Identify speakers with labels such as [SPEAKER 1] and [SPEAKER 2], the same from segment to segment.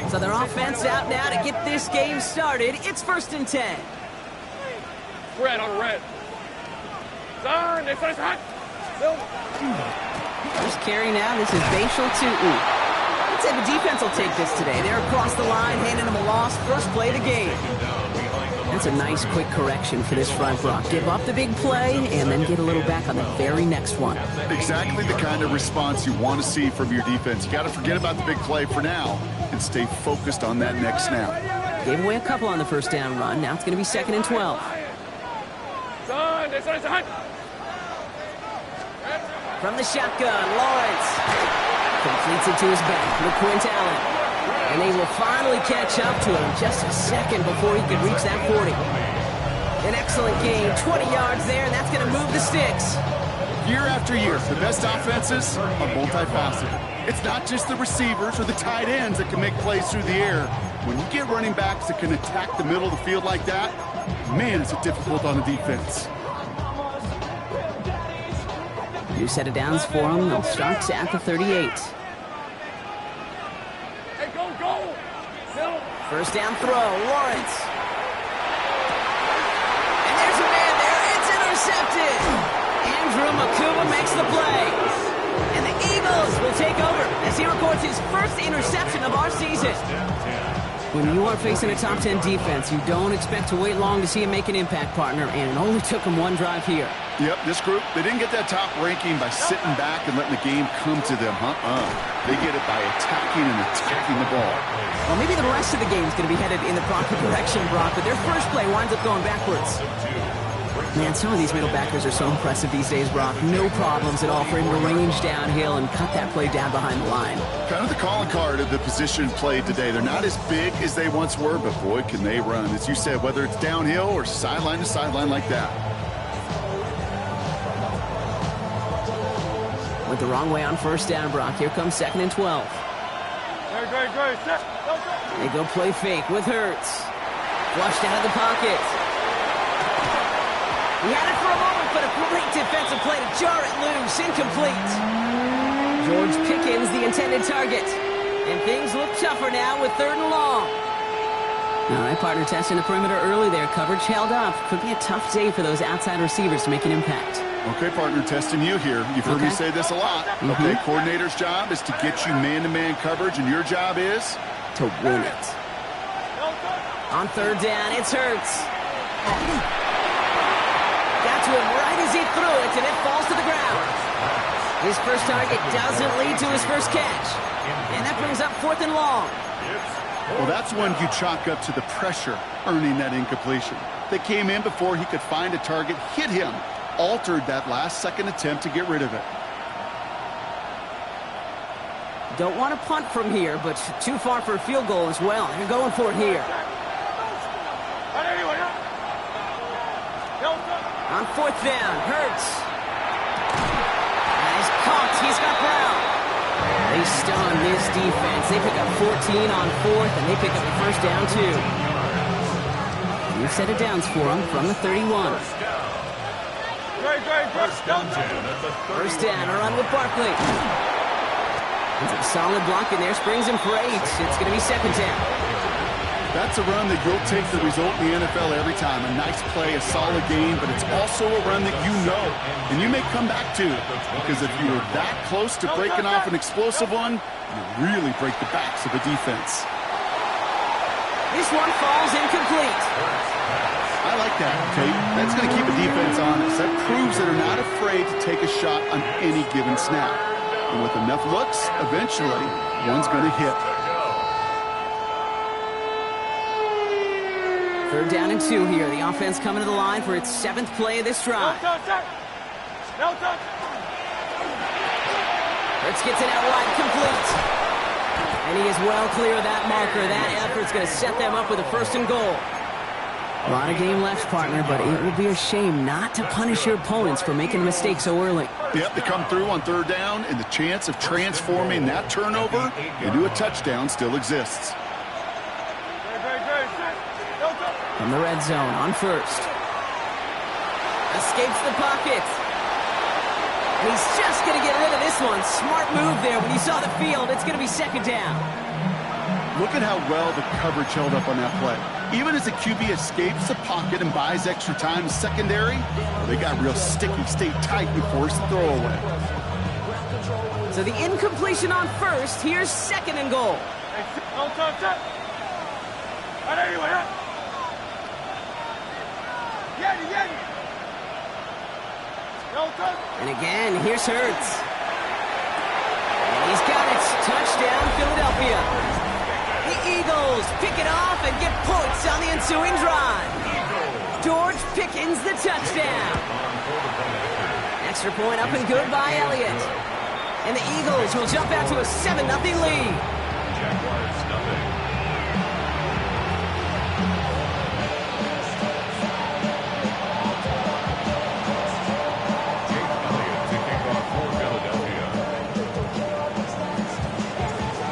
[SPEAKER 1] So their offense out now to get this game started. It's 1st and 10.
[SPEAKER 2] Red on red.
[SPEAKER 1] First carry now. This is Bashal Tootin. Let's say the defense will take this today. They're across the line, handing them a loss. First play of the game. That's a nice quick correction for this front, Brock. Give up the big play and then get a little back on the very next one.
[SPEAKER 3] Exactly the kind of response you want to see from your defense. You got to forget about the big play for now and stay focused on that next snap.
[SPEAKER 1] Gave away a couple on the first down run. Now it's going to be 2nd and 12. From the shotgun, Lawrence completes it to his back with Quint-Allen. And they will finally catch up to him just a second before he could reach that 40. An excellent game, 20 yards there, and that's going to move the sticks.
[SPEAKER 3] Year after year, the best offenses are multifaceted. It's not just the receivers or the tight ends that can make plays through the air. When you get running backs that can attack the middle of the field like that, man, is it difficult on the defense.
[SPEAKER 1] New set of downs for them. They'll start at the 38. First down throw, Lawrence. And there's a man there. It's intercepted. Andrew Makuba makes the play. And the Eagles will take over as he records his first interception of our season. When you are facing a top 10 defense, you don't expect to wait long to see him make an impact, partner, and it only took him one drive here.
[SPEAKER 3] Yep, this group, they didn't get that top ranking by sitting back and letting the game come to them. They get it by attacking the ball.
[SPEAKER 1] Well, maybe the rest of the game is going to be headed in the proper direction, Brock, but their first play winds up going backwards. Man, some of these middle backers are so impressive these days, Brock. No problems at all for him to range downhill and cut that play down behind the line.
[SPEAKER 3] Kind of the calling card of the position played today. They're not as big as they once were, but boy, can they run. As you said, whether it's downhill or sideline to sideline like that.
[SPEAKER 1] Went the wrong way on first down, Brock. Here comes 2nd and 12. They go play fake with Hurts. Flushed out of the pocket. He had it for a moment, but a great defensive play to jar it loose. Incomplete. George Pickens, the intended target. And things look tougher now with 3rd and long. All right, partner, testing the perimeter early there. Coverage held up. Could be a tough day for those outside receivers to make an impact.
[SPEAKER 3] Okay, partner, testing you here. You've heard me say this a lot. Okay, coordinator's job is to get you man-to-man coverage, and your job is?
[SPEAKER 1] To win it. On 3rd down, it's Hurts. Got to him right as he threw it, and it falls to the ground. His first target doesn't lead to his first catch. And that brings up 4th and long.
[SPEAKER 3] Well, that's when you chalk up to the pressure earning that incompletion. They came in before he could find a target, hit him, altered that last-second attempt to get rid of it.
[SPEAKER 1] Don't want to punt from here, but too far for a field goal as well. They're going for it here. On 4th down, Hurts. He's caught. He's got Brown. They stun this defense. They pick up 14 on 4th, and they pick up the first down, too. New set of downs for them from the 31. First down, a run with Barkley. It's a solid block in there, springs him for 8. It's going to be 2nd down.
[SPEAKER 3] That's a run that you'll take the result in the NFL every time. A nice play, a solid game, but it's also a run that you know, and you may come back to. Because if you were that close to breaking off an explosive one, you really break the backs of the defense.
[SPEAKER 1] This one falls incomplete.
[SPEAKER 3] I like that, Tate. That's going to keep a defense honest. That proves that they're not afraid to take a shot on any given snap. And with enough looks, eventually, one's going to hit.
[SPEAKER 1] 3rd down and 2 here. The offense coming to the line for its 7th play of this drive. Hurts gets it out wide, complete. And he is well clear of that marker. That effort's going to set them up with a 1st and goal. A lot of game left, partner, but it would be a shame not to punish your opponents for making a mistake so early.
[SPEAKER 3] Yep, they come through on 3rd down, and the chance of transforming that turnover into a touchdown still exists.
[SPEAKER 1] From the red zone on 1st. Escapes the pocket. And he's just going to get rid of this one. Smart move there when you saw the field. It's going to be 2nd down.
[SPEAKER 3] Look at how well the coverage held up on that play. Even as the QB escapes the pocket and buys extra time in secondary, they got real sticky, stayed tight, and forced the throwaway.
[SPEAKER 1] So the incompletion on first. Here's second and goal. And again, here's Hurts. And he's got it. Touchdown, Philadelphia. The Eagles pick it off and get points on the ensuing drive. George Pickens, the touchdown. Extra point up and good by Elliott. And the Eagles will jump out to a 7-0 lead.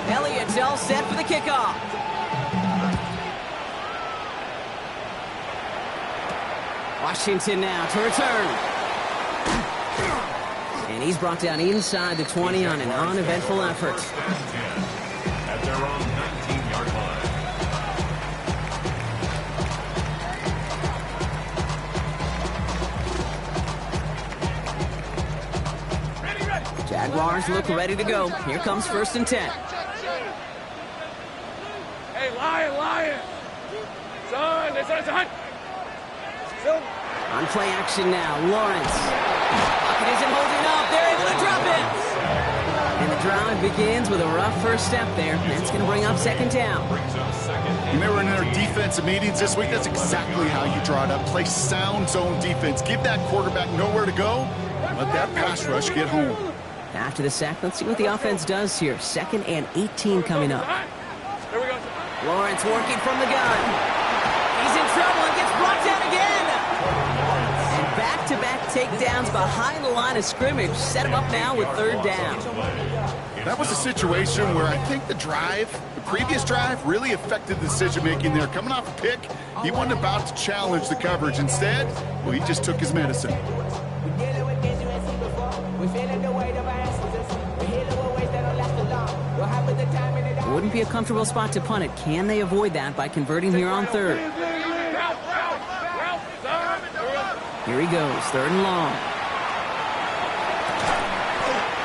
[SPEAKER 1] Elliott's all set for the kickoff. Washington now to return. And he's brought down inside the 20 on an uneventful effort.
[SPEAKER 4] At their own 19-yard line.
[SPEAKER 1] Jaguars look ready to go. Here comes 1st and 10.
[SPEAKER 2] Hey, Lion! Son, it's a hunt!
[SPEAKER 1] On play action now, Lawrence. Pocket isn't holding up. They're able to drop it. And the drive begins with a rough first step there. That's going to bring up 2nd down.
[SPEAKER 3] When they were in their defensive meetings this week, that's exactly how you draw it up. Play sound zone defense. Give that quarterback nowhere to go. Let that pass rush get home.
[SPEAKER 1] After the sack, let's see what the offense does here. 2nd and 18 coming up.
[SPEAKER 2] There we go.
[SPEAKER 1] Lawrence working from the gun. He's in trouble and gets brought down again. And back-to-back takedowns behind the line of scrimmage. Set him up now with 3rd down.
[SPEAKER 3] That was a situation where I think the previous drive, really affected the decision-making there. Coming off a pick, he wasn't about to challenge the coverage. Instead, well, he just took his medicine.
[SPEAKER 1] It wouldn't be a comfortable spot to punt it. Can they avoid that by converting here on 3rd? Here he goes, 3rd and long.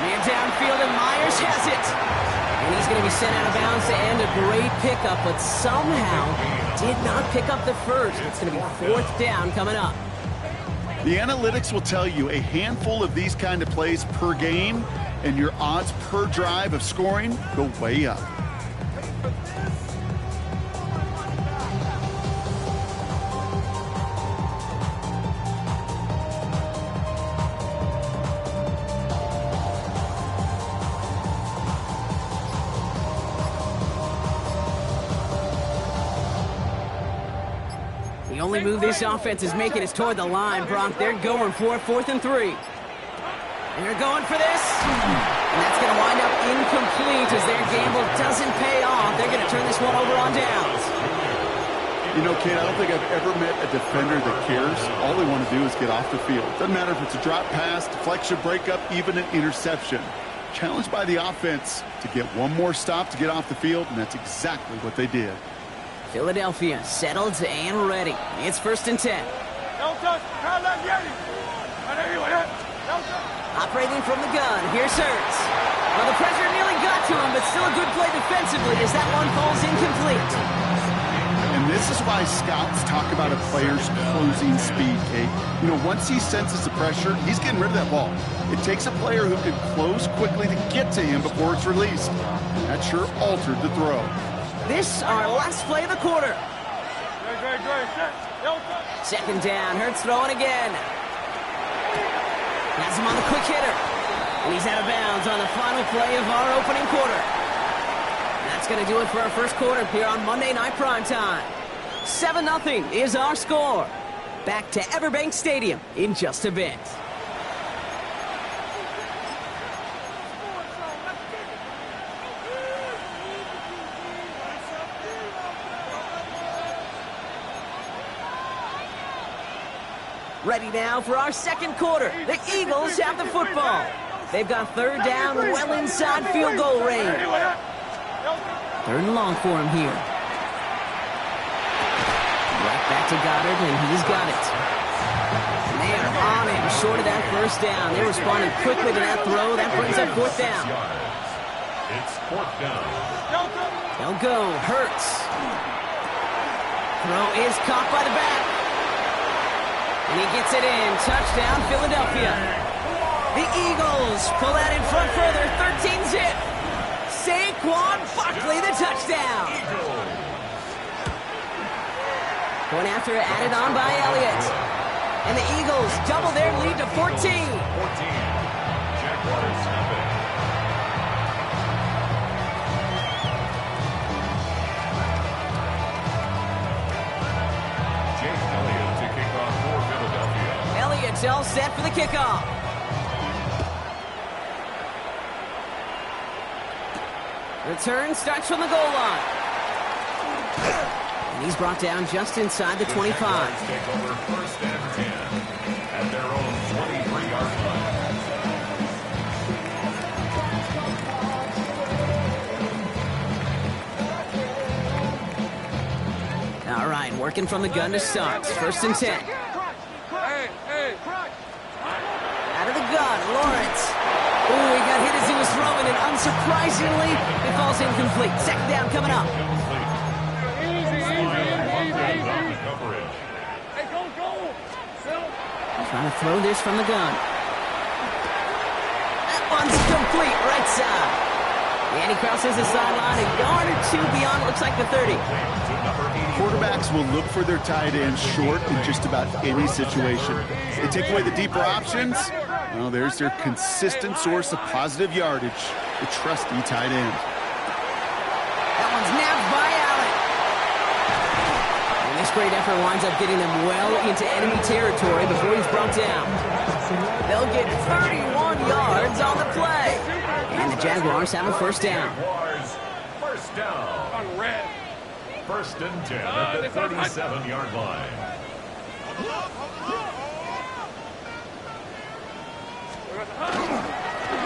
[SPEAKER 1] Near downfield, and Myers has it. And he's going to be sent out of bounds to end a great pickup, but somehow did not pick up the first. It's going to be 4th down coming up.
[SPEAKER 3] The analytics will tell you a handful of these kind of plays per game, and your odds per drive of scoring go way up.
[SPEAKER 1] The only move this offense is making is toward the line, Brock. They're going for 4th and 3. And they're going for this. And that's going to wind up incomplete as their gamble doesn't pay off. They're going to turn this one over on downs.
[SPEAKER 3] You know, Kate, I don't think I've ever met a defender that cares. All they want to do is get off the field. Doesn't matter if it's a drop pass, deflection, breakup, even an interception. Challenged by the offense to get one more stop to get off the field, and that's exactly what they did.
[SPEAKER 1] Philadelphia settled and ready. It's 1st and 10. Operating from the gun, here's Hurts. Well, the pressure nearly got to him, but still a good play defensively as that one falls incomplete.
[SPEAKER 3] And this is why scouts talk about a player's closing speed, Kate. You know, once he senses the pressure, he's getting rid of that ball. It takes a player who can close quickly to get to him before it's released. And that sure altered the throw.
[SPEAKER 1] This our last play of the quarter. 2nd down, Hurts throwing again. Has him on the quick hitter. And he's out of bounds on the final play of our opening quarter. That's going to do it for our first quarter here on Monday Night Primetime. 7-0 is our score. Back to Everbank Stadium in just a bit. Ready now for our second quarter. The Eagles have the football. They've got 3rd down well inside field goal range. Third and long for him here. Right back to Goddard, and he's got it. And they are on him, short of that first down. They responded quickly to that throw. That brings up fourth down.
[SPEAKER 4] It's fourth down.
[SPEAKER 1] They'll go. Hurts. Throw is caught by the back. And he gets it in. Touchdown, Philadelphia. The Eagles pull that in front further. 13-zip. Saquon Barkley, the touchdown. Going after it, added on by Elliott. And the Eagles double their lead to 14.
[SPEAKER 4] 14. Jaguars have it. Jake Elliott to kick off for Philadelphia.
[SPEAKER 1] Elliott's all set for the kickoff. Return starts from the goal line. And he's brought down just inside the 25.
[SPEAKER 4] Take over first and 10 at their own 23-yard line.
[SPEAKER 1] All right, working from the gun to start. First and 10. Out of the gun, Lawrence. Ooh, he got hit as he was throwing, and unsurprisingly, it falls incomplete. Second down coming up. Trying to throw this from the gun. That one's complete, right side. And he crosses the sideline a yard or two beyond, looks like the 30.
[SPEAKER 3] Quarterbacks will look for their tight ends short in just about any situation. They take away the deeper options. Well, there's their consistent source of positive yardage, the trusty tight end.
[SPEAKER 1] That one's nabbed by Allen. And this great effort winds up getting them well into enemy territory before he's brought down. They'll get 31 yards on the play. And the Jaguars have a first down.
[SPEAKER 4] Jaguars, first down.
[SPEAKER 2] On red.
[SPEAKER 4] First and 10 at the 37-yard line.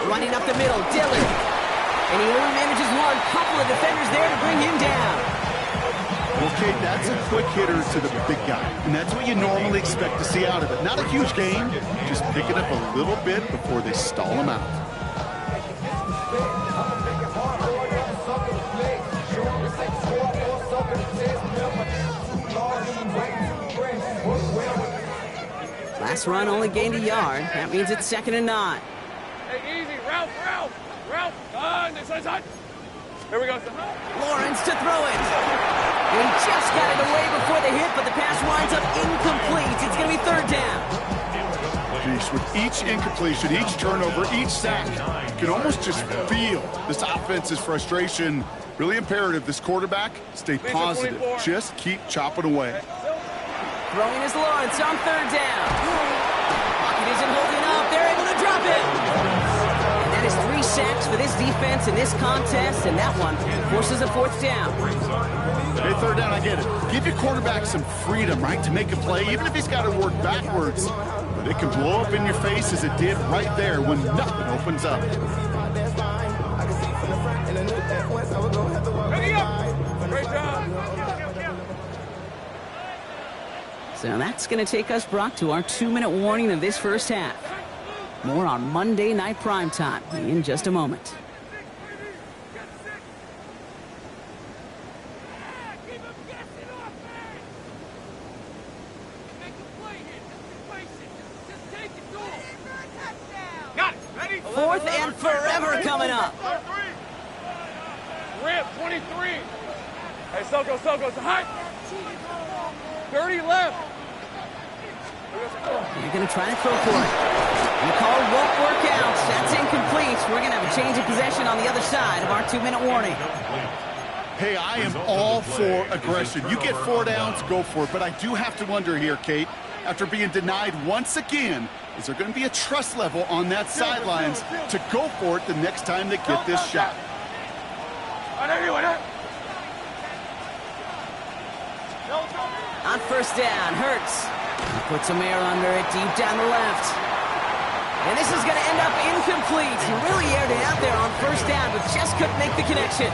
[SPEAKER 1] Running up the middle, Dillon. And he only manages one. Couple of defenders there to bring him down.
[SPEAKER 3] Well, Kate, that's a quick hitter to the big guy. And that's what you normally expect to see out of it. Not a huge gain, just picking up a little bit before they stall him out.
[SPEAKER 1] Last run only gained a yard. That means it's second and 9.
[SPEAKER 2] Hey, easy. Ralph. This side. Here we go.
[SPEAKER 1] Lawrence to throw it. And he just got it away before the hit, but the pass winds up incomplete. It's going to be third down.
[SPEAKER 3] Jeez, with each incompletion, each turnover, each sack, you can almost just feel this offense's frustration. Really imperative this quarterback stay positive. Just keep chopping away.
[SPEAKER 1] Throwing is Lawrence on third down. Pocket isn't holding up. They're able to drop it. And that is 3 sacks for this defense in this contest, and that one forces a fourth down.
[SPEAKER 3] Hey, third down, I get it. Give your quarterback some freedom, right, to make a play, even if he's got to work backwards. But it can blow up in your face as it did right there when nothing opens up.
[SPEAKER 2] Great job.
[SPEAKER 1] So that's going to take us, Brock, to our 2-minute warning of this first half. More on Monday Night Primetime in just a moment. Fourth and forever coming up.
[SPEAKER 2] Rip, 23. Hey, Soko, it's hot. 30 left.
[SPEAKER 1] You're going to try to throw for it. And the call won't work out. That's incomplete. We're going to have a change of possession on the other side of our 2-minute warning.
[SPEAKER 3] Hey, I am all for aggression. You get 4 downs, go for it. But I do have to wonder here, Kate, after being denied once again, is there going to be a trust level on that sidelines to go for it the next time they get this shot?
[SPEAKER 1] On first down, Hurts. He puts some air under it deep down the left. And this is going to end up incomplete. He really aired it out there on first down, but just couldn't make the connection.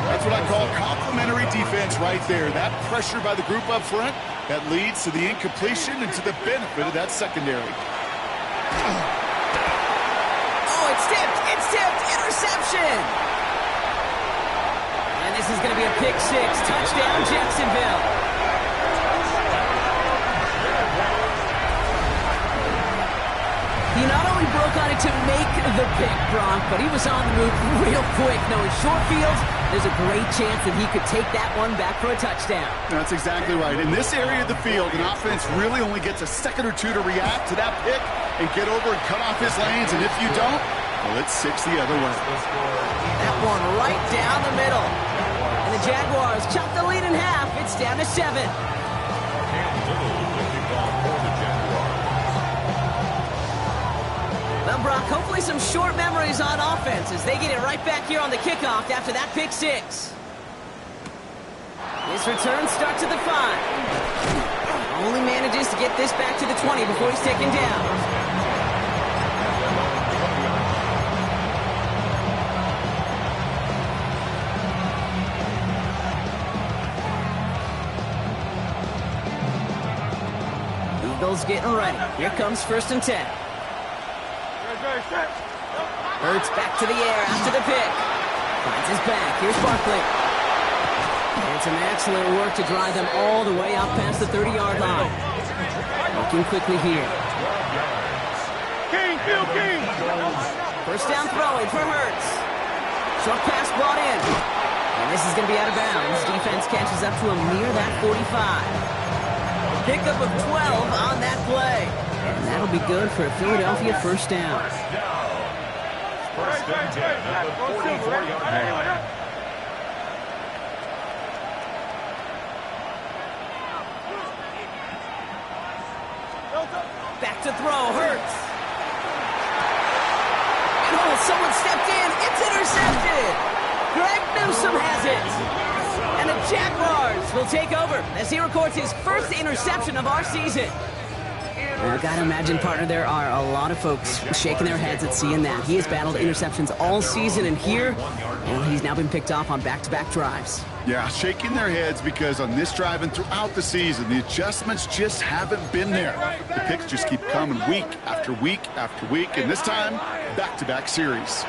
[SPEAKER 3] That's what I call complimentary defense right there. That pressure by the group up front, that leads to the incompletion and to the benefit of that secondary.
[SPEAKER 1] Oh, it's tipped. It's tipped. Interception. And this is going to be a pick six. Touchdown, Jacksonville. He not only broke on it to make the pick, Bronk, but he was on the move real quick. Knowing short fields, there's a great chance that he could take that one back for a touchdown.
[SPEAKER 3] That's exactly right. In this area of the field, an offense really only gets a second or two to react to that pick and get over and cut off his lanes. And if you don't, well, it's 6 the other way.
[SPEAKER 1] That one right down the middle. And the Jaguars chop the lead in half. It's down to 7. Well, Brock, hopefully some short memories on offense as they get it right back here on the kickoff after that pick 6. His return starts at the 5. Only manages to get this back to the 20 before he's taken down. Eagles getting ready. Here comes 1st and 10. Hurts back to the air after the pick. Finds his back. Here's Barkley. And some excellent work to drive them all the way out past the 30-yard line. Looking quickly here.
[SPEAKER 2] King, Phil King.
[SPEAKER 1] 1st down throwing for Hurts. Short pass brought in. And this is going to be out of bounds. Defense catches up to him near that 45. Pickup of 12 on that play. And that'll be good for a Philadelphia 1st down.
[SPEAKER 4] 1st and 10 at the 44-yard line.
[SPEAKER 1] Back to throw, Hurts. And oh, someone stepped in. It's intercepted. Greg Newsome has it. And the Jaguars will take over as he records his 1st interception of our season. Well, I gotta imagine, partner, there are a lot of folks shaking their heads at seeing that. He has battled interceptions all season, and here, well, he's now been picked off on back-to-back drives.
[SPEAKER 3] Yeah, shaking their heads because on this drive and throughout the season, the adjustments just haven't been there. The picks just keep coming week after week after week, and this time, back-to-back series.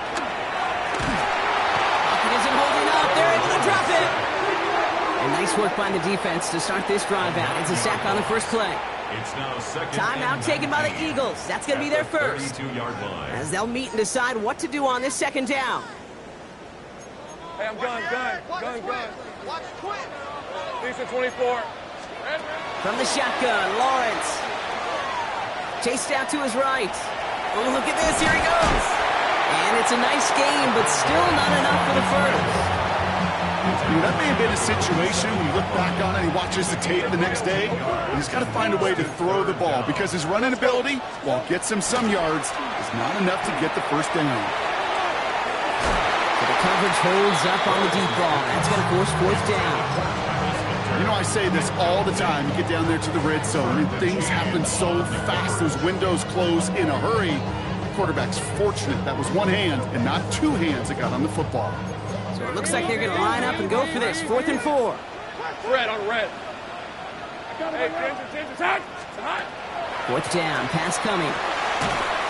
[SPEAKER 1] Pocket isn't holding up. They're able to drop it. And nice work by the defense to start this drive out. It's a sack on the first play.
[SPEAKER 4] It's now 2nd
[SPEAKER 1] Timeout taken by the Eagles. That's going to be their first.
[SPEAKER 4] 32-yard line.
[SPEAKER 1] As they'll meet and decide what to do on this 2nd down.
[SPEAKER 2] Hey, I'm gun. Watch quick. Decent 24.
[SPEAKER 1] From the shotgun, Lawrence. Chased out to his right. Oh, look at this. Here he goes. And it's a nice game, but still not enough for the first.
[SPEAKER 3] That may have been a situation when you look back on it and he watches the tape the next day, and he's got to find a way to throw the ball because his running ability, while it gets him some yards, is not enough to get the 1st down.
[SPEAKER 1] So the coverage holds up on the deep ball. That's going to force 4th down.
[SPEAKER 3] You know, I say this all the time. You get down there to the red zone, and things happen so fast. Those windows close in a hurry. The quarterback's fortunate that was one hand and not 2 hands that got on the football.
[SPEAKER 1] So it looks like they're going to line up and go for this. 4th and 4.
[SPEAKER 2] Red on red. Hey, James, it's hot. It's hot.
[SPEAKER 1] 4th down. Pass coming.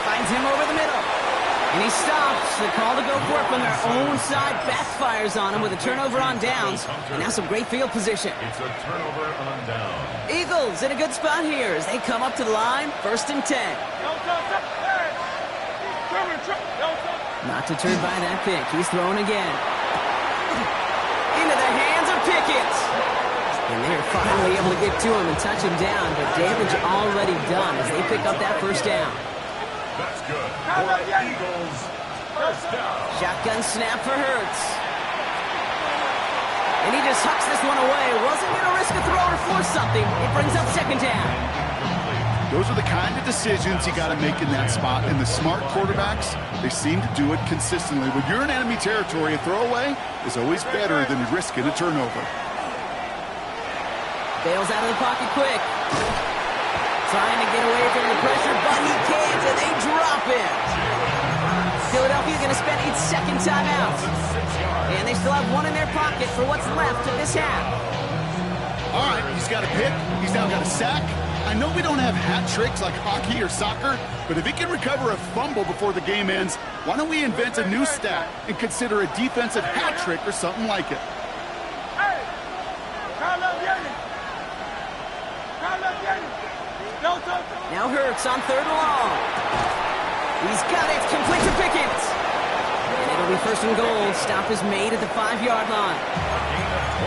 [SPEAKER 1] Finds him over the middle. And he stops. The call to go for it from their own side backfires on him with a turnover on downs. And now some great field position.
[SPEAKER 4] It's a turnover on down.
[SPEAKER 1] Eagles in a good spot here as they come up to the line. 1st and 10. Not deterred by that pick. He's throwing again. Into the hands of Pickett. And they're finally able to get to him and touch him down, but damage already done as they pick up that 1st down.
[SPEAKER 4] That's good. For the Eagles, 1st down.
[SPEAKER 1] Shotgun snap for Hurts. And he just hucks this one away. Wasn't going to risk a throw or force something. It brings up 2nd down.
[SPEAKER 3] Those are the kind of decisions you got to make in that spot. And the smart quarterbacks, they seem to do it consistently. When you're in enemy territory, a throwaway is always better than risking a turnover.
[SPEAKER 1] Bails out of the pocket quick. Trying to get away from the pressure, but he can't, and they drop it. Philadelphia going to spend its second timeout. And they still have one in their pocket for what's left of this half.
[SPEAKER 3] All right, he's got a pick. He's now got a sack. I know we don't have hat tricks like hockey or soccer, but if he can recover a fumble before the game ends, why don't we invent a new stat and consider a defensive hat trick or something like it?
[SPEAKER 1] Now Hurts on 3rd and long. He's got it, complete to Pickens. And it'll be 1st and goal. Stop is made at the 5-yard line.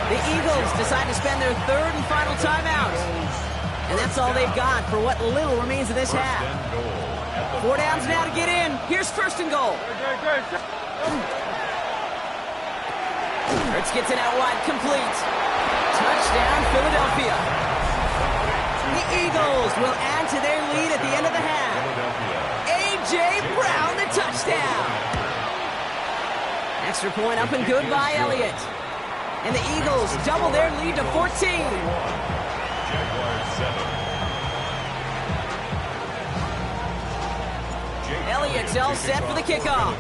[SPEAKER 1] The Eagles decide to spend their 3rd and final timeout. And that's all they've got for what little remains of this half. 4 downs now to get in. Here's 1st and goal. Hurts gets it out wide, complete. Touchdown, Philadelphia. The Eagles will add to their lead at the end of the half. A.J. Brown, the touchdown. Extra point up and good by Elliott. And the Eagles double their lead to 14. Elliott's all set for the kickoff.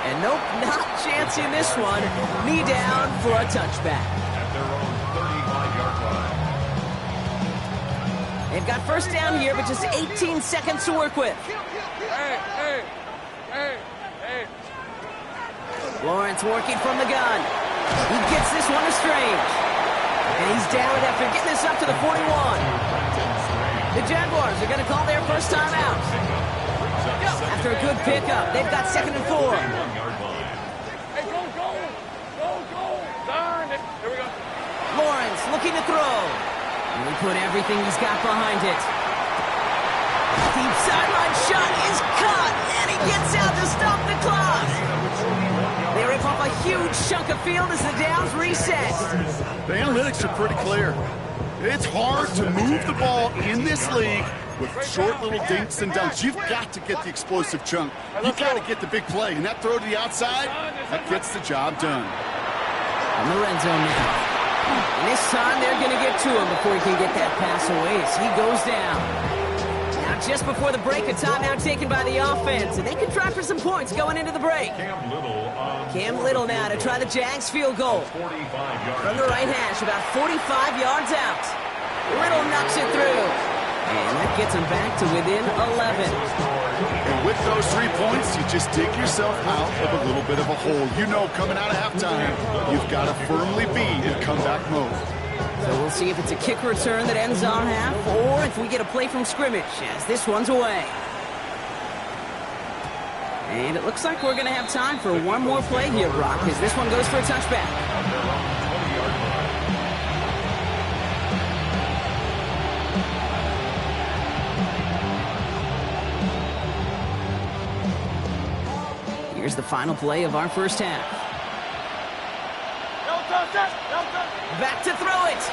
[SPEAKER 1] And nope, not chancing this one. Knee down for a touchback.
[SPEAKER 4] At their own 35-yard line.
[SPEAKER 1] They've got 1st down here, but just 18 seconds to work with.
[SPEAKER 2] Hey.
[SPEAKER 1] Lawrence working from the gun. He gets this one to Strange. And he's down after getting this up to the 41. The Jaguars are going to call their first time out. After a good pickup, they've got 2nd and 4.
[SPEAKER 2] Hey, go. Darn it. Here we go.
[SPEAKER 1] Lawrence looking to throw. And he put everything he's got behind it. Deep sideline shot is caught, and he gets out to stop the clock. They rip off a huge chunk of field as the downs reset.
[SPEAKER 3] The analytics are pretty clear. It's hard to move the ball in this league with short little dinks and dunks. You've got to get the explosive chunk. You've got to get the big play. And that throw to the outside, that gets the job done.
[SPEAKER 1] On the red zone now. And this time they're going to get to him before he can get that pass away as he goes down. Now just before the break, a timeout taken by the offense. And they can try for some points going into the break. Cam Little now to try the Jags field goal. From the right hash, about 45 yards out. Little knocks it through. And that gets him back to within 11.
[SPEAKER 3] And with those 3 points, you just dig yourself out of a little bit of a hole. You know, coming out of halftime, you've got to firmly be in comeback mode.
[SPEAKER 1] So we'll see if it's a kick return that ends our half, or if we get a play from scrimmage, as this one's away. And it looks like we're going to have time for one more play here, Brock, as this one goes for a touchback. Here's the final play of our first half. Back to throw it.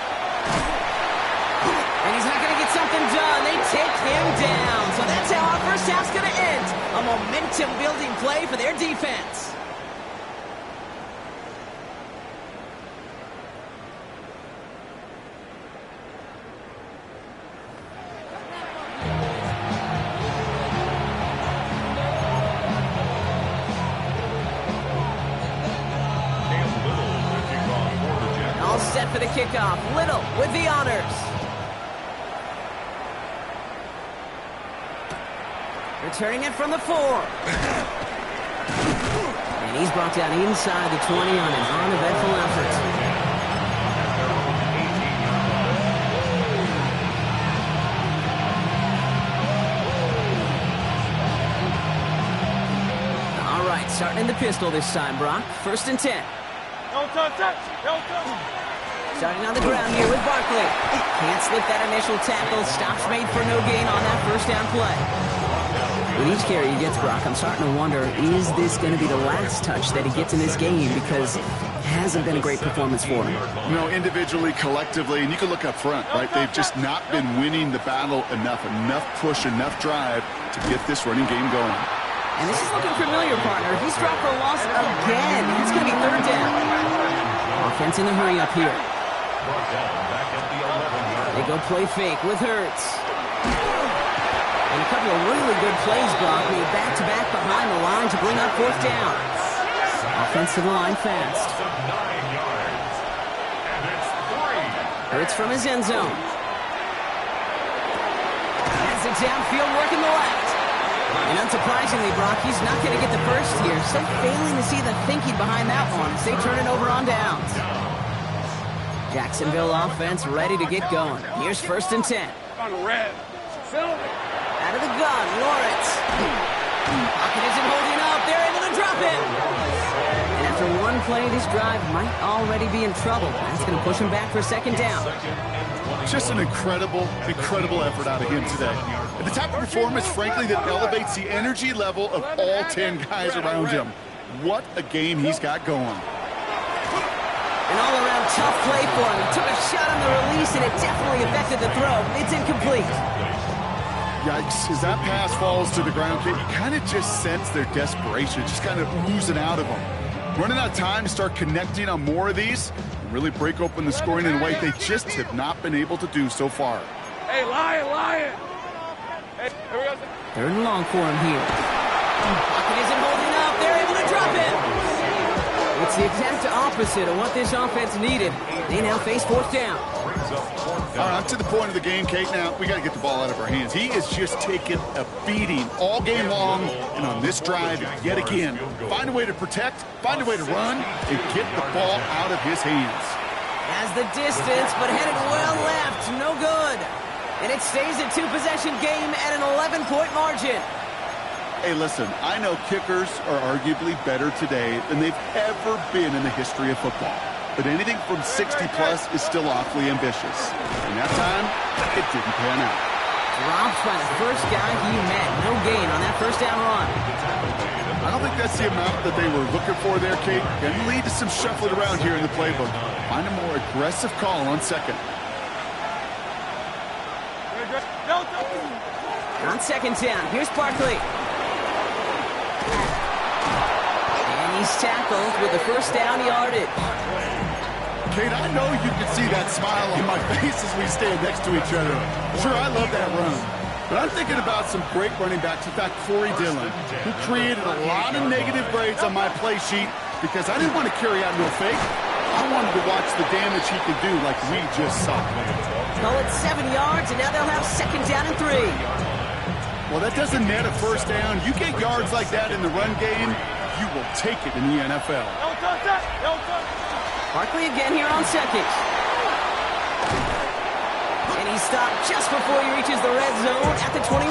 [SPEAKER 1] And he's not going to get something done. They take him down. So that's how our first half's going to end. A momentum-building play for their defense. All set for the kickoff. Little with the honors. Returning it from the 4. And he's brought down inside the 20 on an uneventful effort. All right, starting in the pistol this time, Brock. 1st and 10. Starting on the ground here with Barkley. Can't slip that initial tackle. Stops made for no gain on that 1st down play. With each carry he gets, Brock, I'm starting to wonder, is this going to be the last touch that he gets in this game? Because it hasn't been a great performance for him.
[SPEAKER 3] You know, individually, collectively, and you can look up front, right? They've just not been winning the battle enough push, enough drive to get this running game going.
[SPEAKER 1] And this is looking familiar, partner. He's dropped for a loss again. It's going to be 3rd down. Offense in the hurry up here. They They go play fake with Hurts. And a couple of really good plays, Brock, made back-to-back behind the line to bring up fourth down. Offense to the line fast. Hurts from his end zone. Has it downfield, working the left. And unsurprisingly, Brock, he's not going to get the first here. Still failing to see the thinking behind that one as they turn it over on downs. Jacksonville offense ready to get going. Here's 1st and 10.
[SPEAKER 2] On red.
[SPEAKER 1] Out of the gun, Lawrence. Pocket isn't holding up. They're able to drop it. And after one play, this drive might already be in trouble. That's going to push him back for 2nd down.
[SPEAKER 3] Just an incredible effort out of him today. And the type of performance, frankly, that elevates the energy level of all 10 guys around him. What a game he's got going.
[SPEAKER 1] An all-around tough play for him. He took a shot on the release, and it definitely affected the throw. It's incomplete.
[SPEAKER 3] Yikes. As that pass falls to the ground, you kind of just sense their desperation, just kind of oozing out of them. Running out of time to start connecting on more of these, and really break open the scoring in a way they just have not been able to do so far.
[SPEAKER 2] Hey, Lion! Hey, here we go.
[SPEAKER 1] 3rd and long for him here. Pocket isn't holding up. They're able to drop it. It's the exact opposite of what this offense needed. They now face 4th down.
[SPEAKER 3] All right, to the point of the game, Kate. Now, we got to get the ball out of our hands. He is just taking a beating all game long, and on this drive, yet again, find a way to protect, find a way to run, and get the ball out of his hands.
[SPEAKER 1] Has the distance, but headed well left. No good. And it stays a 2-possession game at an 11-point margin.
[SPEAKER 3] Hey, listen, I know kickers are arguably better today than they've ever been in the history of football. But anything from 60-plus is still awfully ambitious. And that time, it didn't pan out.
[SPEAKER 1] Dropped by the first guy he met. No gain on that 1st down run.
[SPEAKER 3] I don't think that's the amount that they were looking for there, Kate. Can lead to some shuffling around here in the playbook. Find a more aggressive call on 2nd.
[SPEAKER 1] On 2nd down, here's Barkley. And he's tackled with the 1st down yardage.
[SPEAKER 3] Kate, I know you can see that smile on my face as we stand next to each other. Sure, I love that run. But I'm thinking about some great running backs. In fact, Corey Dillon, who created a lot of negative grades on my play sheet because I didn't want to carry out no fake. I wanted to watch the damage he could do like we just saw.
[SPEAKER 1] Call it 7 yards, and now they'll have 2nd down and 3.
[SPEAKER 3] Well, that doesn't net a 1st down. You get yards like that in the run game, you will take it in the NFL.
[SPEAKER 1] Barkley again here on 2nd. And he's stopped just before he reaches the red zone at the 21.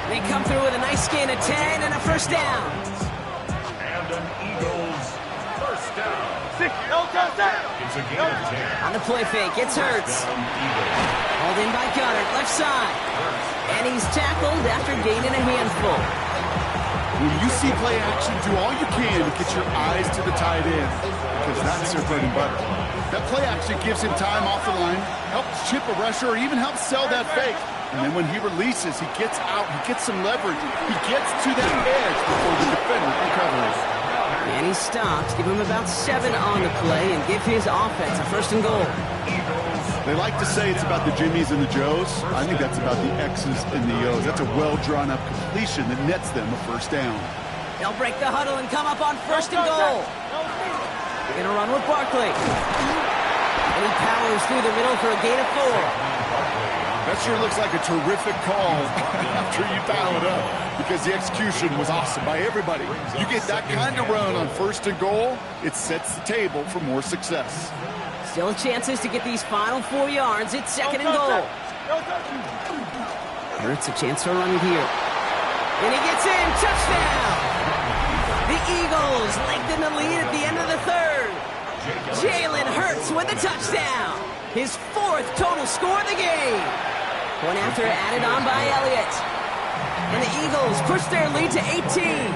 [SPEAKER 1] They come through with a nice gain of 10 and a 1st down.
[SPEAKER 4] And an Eagles 1st down. It's a gain of 10.
[SPEAKER 1] On the play fake, it's Hurts. Hauled in by Gunner, left side. And he's tackled after gaining a handful.
[SPEAKER 3] When you see play action, do all you can to get your eyes to the tight end, because that's their bread and butter. That play action gives him time off the line, helps chip a rusher, or even helps sell that fake. And then when he releases, he gets out, he gets some leverage. He gets to that edge before the defender recovers.
[SPEAKER 1] And he stops, give him about 7 on the play, and give his offense a 1st and goal.
[SPEAKER 3] They like to say it's about the Jimmies and the Joes. I think that's about the X's and the O's. That's a well-drawn-up completion that nets them a 1st down.
[SPEAKER 1] They'll break the huddle and come up on 1st and goal. They're going to run with Barkley. And he powers through the middle for a gain of 4.
[SPEAKER 3] That sure looks like a terrific call after you dial it up, because the execution was awesome by everybody. You get that kind of run on 1st and goal, it sets the table for more success.
[SPEAKER 1] Still chances to get these final 4 yards. It's 2nd and goal. Hurts a chance to run it here. And he gets in. Touchdown! The Eagles lengthen the lead at the end of the 3rd. Jalen Hurts with a touchdown. His 4th total score of the game. Point after added on by Elliott. And the Eagles push their lead to 18.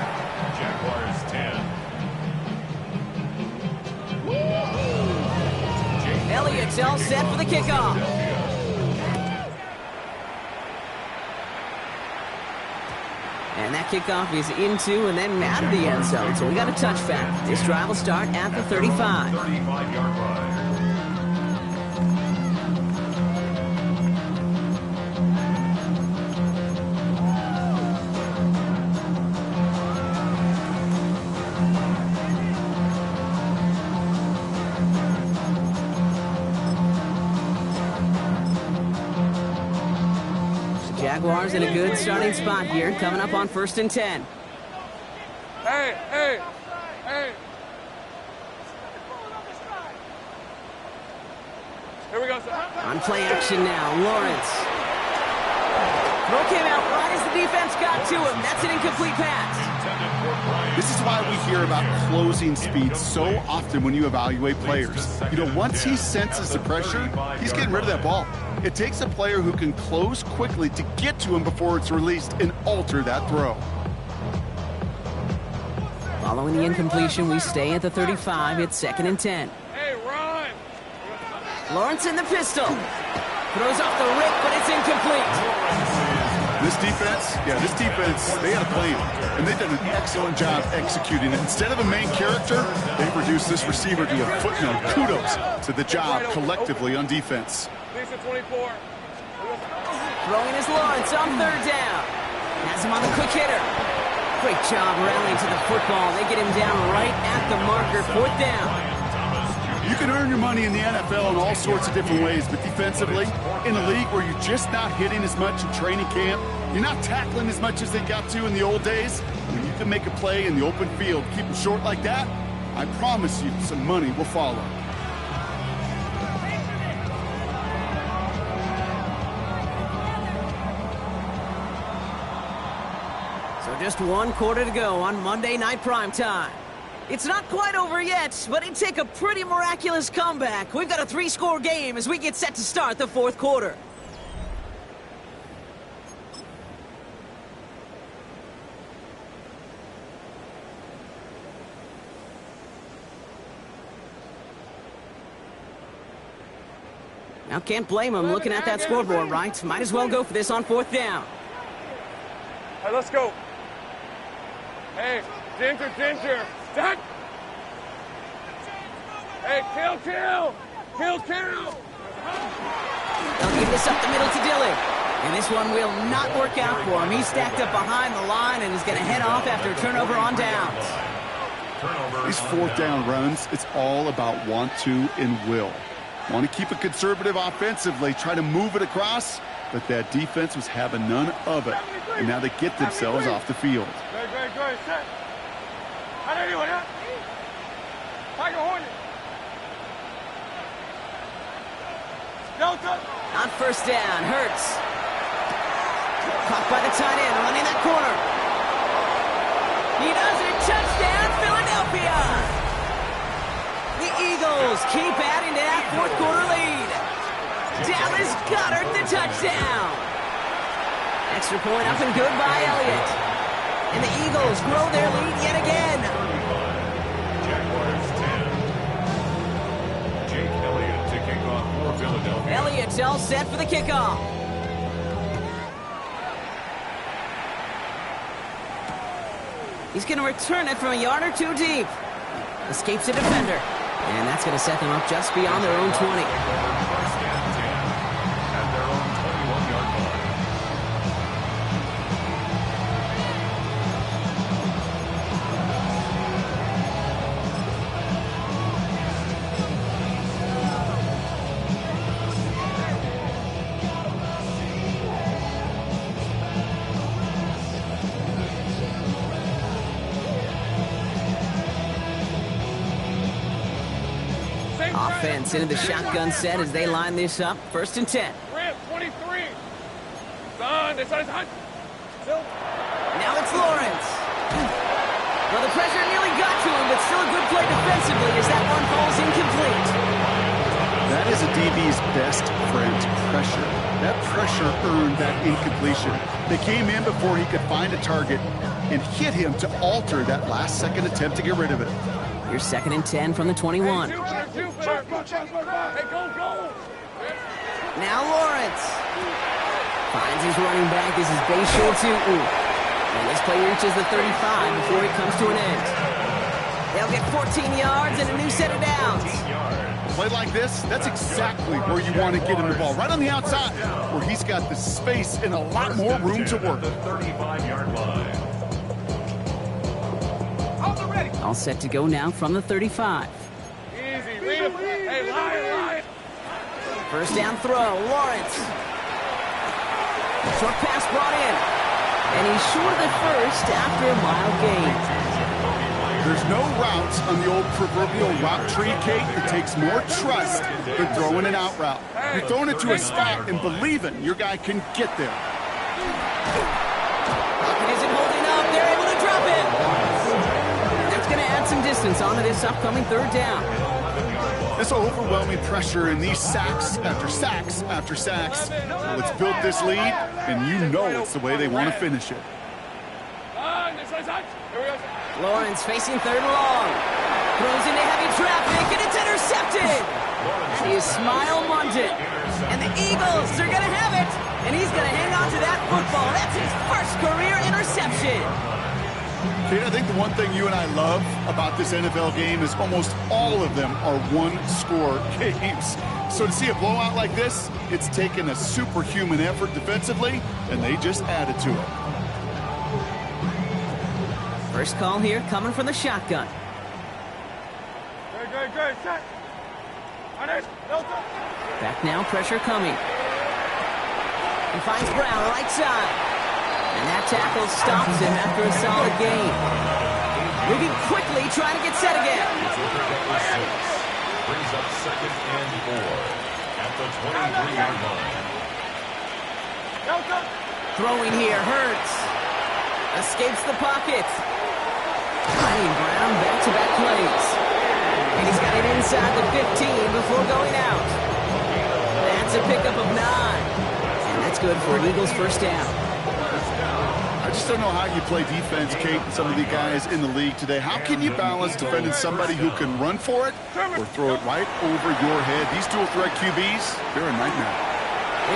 [SPEAKER 4] Jaguars 10.
[SPEAKER 1] Elliott's all set for the kickoff. And that kickoff is into and then out of the end zone. So we got a touchback. This drive will start at the 35.
[SPEAKER 4] 35-yard line.
[SPEAKER 1] Jaguars in a good starting spot here, coming up on 1st and 10.
[SPEAKER 2] Hey, hey, hey. Here we go, sir.
[SPEAKER 1] On play action now, Lawrence. Throw came out right as the defense got to him. That's an incomplete pass.
[SPEAKER 3] This is why we hear about closing speed so often when you evaluate players. You know, once he senses the pressure, he's getting rid of that ball. It takes a player who can close quickly to get to him before it's released and alter that throw.
[SPEAKER 1] Following the incompletion, we stay at the 35. It's 2nd and 10.
[SPEAKER 2] Hey, run.
[SPEAKER 1] Lawrence in the pistol. Throws off the rip, but it's incomplete.
[SPEAKER 3] This defense, they had a plan, and they've done an excellent job executing it. Instead of a main character, they've reduced this receiver to a footnote. Kudos to the job collectively on defense.
[SPEAKER 2] Lisa 24.
[SPEAKER 1] Throwing is Lawrence on 3rd down. Has him on the quick hitter. Great job rallying to the football. They get him down right at the marker, 4th down.
[SPEAKER 3] You can earn your money in the NFL in all sorts of different ways, but defensively, in a league where you're just not hitting as much in training camp, you're not tackling as much as they got to in the old days, when you can make a play in the open field, keep them short like that, I promise you some money will follow.
[SPEAKER 1] So just 1 quarter to go on Monday Night Primetime. It's not quite over yet, but it'd take a pretty miraculous comeback. We've got a 3-score game as we get set to start the 4th quarter. Now can't blame him looking at that scoreboard, right? Might as well go for this on 4th down.
[SPEAKER 2] Hey, let's go. Hey, Ginger. Duck! Hey, kill!
[SPEAKER 1] They'll give this up the middle to Dillon. And this one will not work out for him. He's stacked up behind the line and is going to head off after a turnover on downs.
[SPEAKER 3] These 4th down runs, it's all about want to and will. Want to keep it conservative offensively, try to move it across, but that defense was having none of it. And now they get themselves off the field.
[SPEAKER 2] Good. Set. Tiger Hornet. Delta.
[SPEAKER 1] On 1st down, Hurts. Caught by the tight end, running that corner. He does it, touchdown, Philadelphia! The Eagles keep adding to that 4th quarter lead. Dallas Goedert the touchdown. Extra point up and good by Elliott. And the Eagles grow their lead yet again.
[SPEAKER 4] Jaguars 10. Jake Elliott to kick off for Philadelphia.
[SPEAKER 1] Elliott's all set for the kickoff. He's going to return it from a yard or 2 deep. Escapes a defender. And that's going to set them up just beyond their own 20.
[SPEAKER 4] First and 10 at their own 21-yard line.
[SPEAKER 1] Offense into the shotgun set as they line this up. 1st and 10.
[SPEAKER 2] Ramp 23. Son, it's hot.
[SPEAKER 1] Now it's Lawrence. Well, the pressure nearly got to him, but still a good play defensively as that one falls incomplete.
[SPEAKER 3] That is a DB's best friend, pressure. That pressure earned that incompletion. They came in before he could find a target and hit him to alter that last-second attempt to get rid of it.
[SPEAKER 1] Here's 2nd and 10 from the 21.
[SPEAKER 2] Hey, go.
[SPEAKER 1] Now Lawrence finds his running back. This is Bayshore Tutu. And this play reaches the 35 before it comes to an end. They'll get 14 yards and a new set of downs.
[SPEAKER 3] A play like this, that's exactly where you want to get him the ball. Right on the outside, where he's got the space and a lot more room to work.
[SPEAKER 4] The 35-yard line.
[SPEAKER 1] All set to go now from the 35.
[SPEAKER 2] Easy, read him. Hey, line.
[SPEAKER 1] 1st down throw, Lawrence. Short pass brought in. And he's short of the first after a mild gain.
[SPEAKER 3] There's no routes on the old proverbial route tree, Kate. It takes more trust than throwing an out route. You're throwing it to a spot and believing your guy can get there.
[SPEAKER 1] Pocket isn't holding up. They're able to drop it. That's going to add some distance onto this upcoming third down.
[SPEAKER 3] This overwhelming pressure and these sacks after sacks after sacks. Well, it's built this lead, and you know it's the way they want to finish it.
[SPEAKER 1] Lawrence facing third and long. Throws into heavy traffic, and it's intercepted. That is Smile London. And the Eagles are going to have it. And he's going to hang on to that football. That's his first career interception.
[SPEAKER 3] Kate, I think the one thing you and I love about this NFL game is almost all of them are one-score games. So to see a blowout like this, it's taken a superhuman effort defensively, and they just added to it.
[SPEAKER 1] First call here coming from the shotgun.
[SPEAKER 2] Good. Set.
[SPEAKER 1] Back now, pressure coming. He finds Brown, right side. And that tackle stops him after a solid gain. Moving quickly, trying to get set again.
[SPEAKER 4] Brings up 2nd and 4 at the 23-yard line.
[SPEAKER 1] Throwing here, Hurts. Escapes the pocket. Finding Brown, back-to-back plays. And he's got it inside the 15 before going out. That's a pickup of 9. And that's good for an Eagles first down.
[SPEAKER 3] I just don't know how you play defense, Kate, and some of the guys in the league today. How can you balance defending somebody who can run for it or throw it right over your head? These dual threat QBs, they're a nightmare.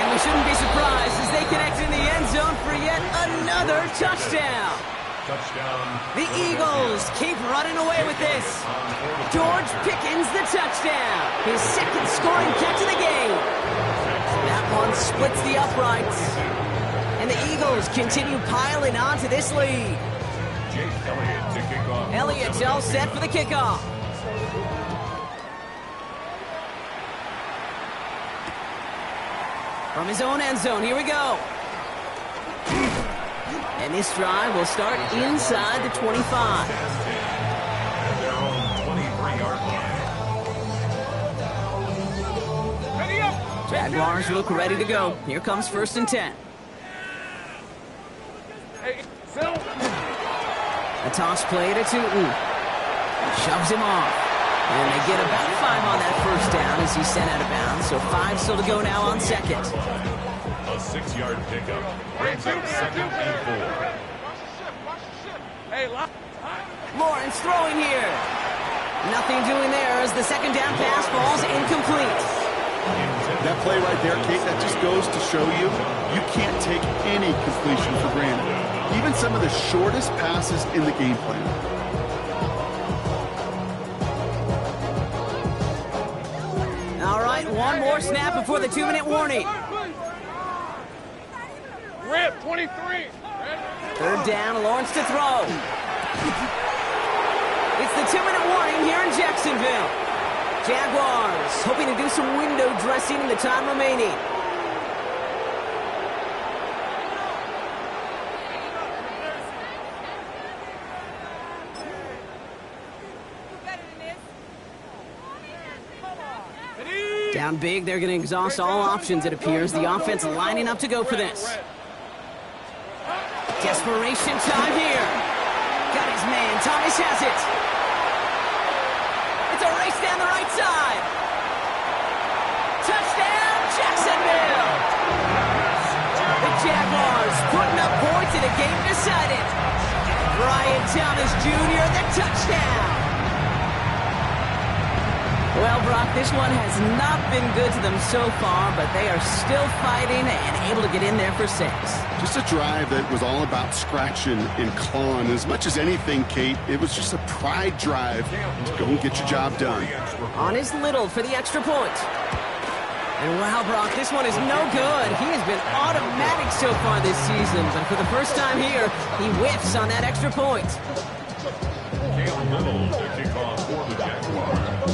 [SPEAKER 1] And we shouldn't be surprised as they connect in the end zone for yet another touchdown. The Eagles keep running away with this. George Pickens the touchdown. His second scoring catch of the game. That one splits the uprights. And the Eagles continue piling on to this lead. Elliott's all set for the kickoff. From his own end zone, here we go. And this drive will start inside the 25.
[SPEAKER 4] Their own 23-yard line.
[SPEAKER 1] Jaguars look ready to go. Here comes 1st and 10. A toss play to Tootin. Shoves him off. And they get about 5 on that first down as he's sent out of bounds. So 5 still to go now on second.
[SPEAKER 4] A 6-yard pickup brings up 2nd and 4.
[SPEAKER 1] Lawrence throwing here. Nothing doing there as the second down pass falls incomplete.
[SPEAKER 3] That play right there, Kate, that just goes to show you can't take any completion for granted. Even some of the shortest passes in the game plan.
[SPEAKER 1] All right, one more snap before the 2-minute warning.
[SPEAKER 2] Rip, 23.
[SPEAKER 1] Third down, Lawrence to throw. It's the 2-minute warning here in Jacksonville. Jaguars hoping to do some window dressing in the time remaining. Down big, they're going to exhaust all options, it appears. The offense lining up to go for this. Desperation time here. Got his man. Thomas has it. It's a race down the right side. Touchdown, Jacksonville. The Jaguars putting up points in a game decided. Brian Thomas Jr., the touchdown. Well, Brock, this one has not been good to them so far, but they are still fighting and able to get in there for 6.
[SPEAKER 3] Just a drive that was all about scratching and clawing. As much as anything, Kate, it was just a pride drive to go and get your job done.
[SPEAKER 1] On his Little for the extra point. And wow, Brock, this one is no good. He has been automatic so far this season, but for the first time here, he whiffs on that extra point.
[SPEAKER 4] Little to kick off for the Jaguars.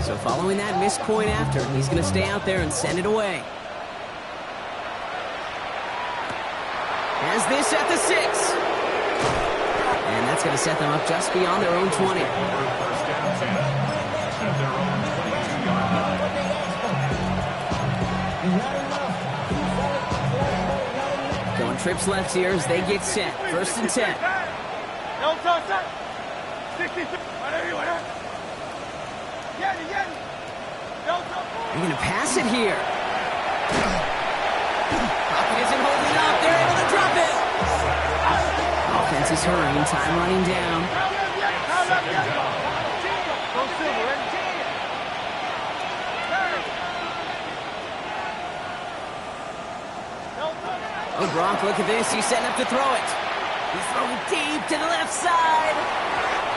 [SPEAKER 1] So following that missed point after, he's going to stay out there and send it away. Has this at the 6. And that's going to set them up just beyond their own 20.
[SPEAKER 4] First down 10 at their own 22-yard line.
[SPEAKER 1] Going trips left here as they get set. First and 10. They're going to pass it here. Pocket isn't holding up. They're able to drop it. Offense is hurrying. Time running down. Oh, Gronk, look at this. He's setting up to throw it. He's throwing deep to the left side.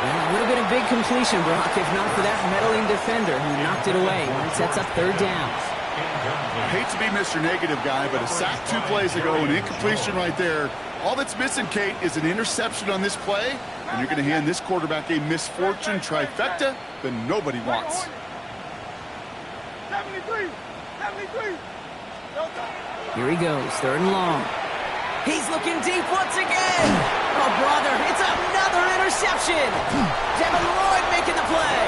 [SPEAKER 1] Well, it would have been a big completion, Brock, if not for that meddling defender who knocked it away when it sets up third down.
[SPEAKER 3] I hate to be Mr. Negative guy, but a sack 2 plays ago, an incompletion right there. All that's missing, Kate, is an interception on this play, and you're going to hand this quarterback a misfortune trifecta that nobody wants.
[SPEAKER 2] 73!
[SPEAKER 1] Here he goes, third and long. He's looking deep once again. Oh, brother, it's another interception. Devin Lloyd making the play.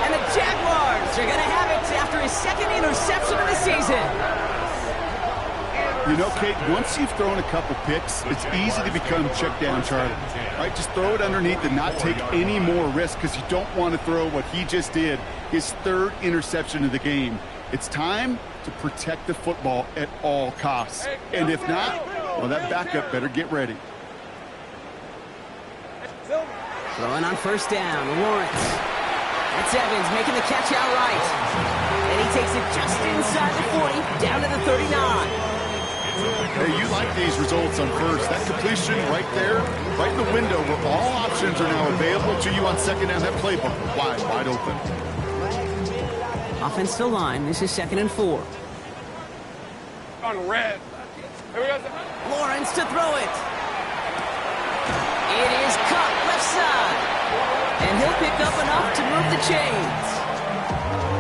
[SPEAKER 1] And the Jaguars are going to have it after his second interception of the season.
[SPEAKER 3] You know, Kate, once you've thrown a couple picks, it's easy to become check down Charlie. Right? Just throw it underneath and not take any more risk because you don't want to throw what he just did, his third interception of the game. It's time to protect the football at all costs. And if not, well, that backup better get ready.
[SPEAKER 1] Throwing on first down, Lawrence. That's Evans making the catch outright. And he takes it just inside the 40, down to the 39.
[SPEAKER 3] Hey, you like these results on first. That completion right there, right in the window where all options are now available to you on second down. That playbook wide open.
[SPEAKER 1] Offensive line, this is 2nd and 4.
[SPEAKER 2] On red. Here we go.
[SPEAKER 1] Lawrence to throw it. It is cut left side. And he'll pick up enough to move the chains.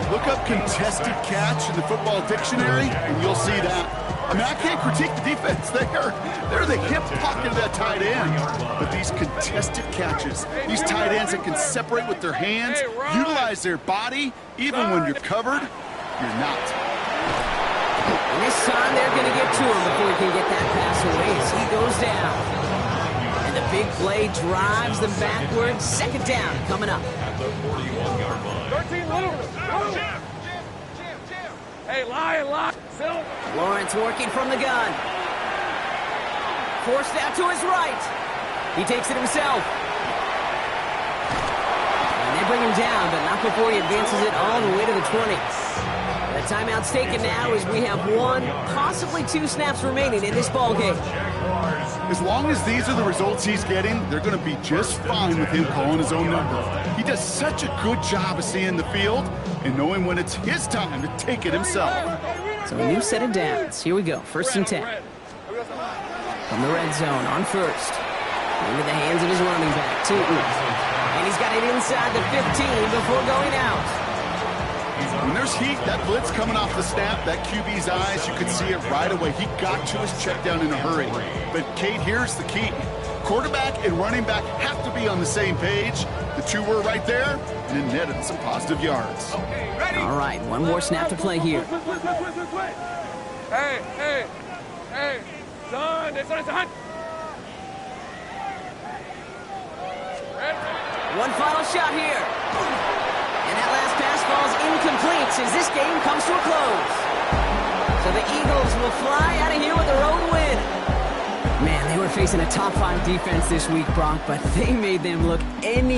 [SPEAKER 3] Look up contested catch in the football dictionary, and you'll see that. I mean, I can't critique the defense. They're the hip pocket of that tight end. But these contested catches, these tight ends that can separate with their hands, utilize their body, even when you're covered, you're not.
[SPEAKER 1] And this time they're going to get to him before he can get that pass away as he goes down. And the big play drives them backwards. Second down coming up.
[SPEAKER 4] At the 41-yard line.
[SPEAKER 2] 13 little. Hey, lie.
[SPEAKER 1] Lawrence working from the gun. Forced out to his right. He takes it himself. And they bring him down, but not before he advances it all the way to the 20. The timeout's taken now as we have 1, possibly 2 snaps remaining in this ballgame.
[SPEAKER 3] As long as these are the results he's getting, they're going to be just fine with him calling his own number. He does such a good job of seeing the field and knowing when it's his time to take it himself.
[SPEAKER 1] So a new set of downs. Here we go, 1st and 10. From the red zone on first. Into the hands of his running back, Tootin. And he's got it inside the 15 before going out.
[SPEAKER 3] When there's heat, that blitz coming off the snap, that QB's eyes, you could see it right away. He got to his check down in a hurry. But, Kate, here's the key. Quarterback and running back have to be on the same page. The two were right there, and it netted some positive yards.
[SPEAKER 1] All right, one more snap to play here.
[SPEAKER 2] Hey, son, it's on.
[SPEAKER 1] One final shot here. And that last pass falls incomplete as this game comes to a close. So the Eagles will fly out of here with their own win. Man, they were facing a top 5 defense this week, Brock, but they made them look any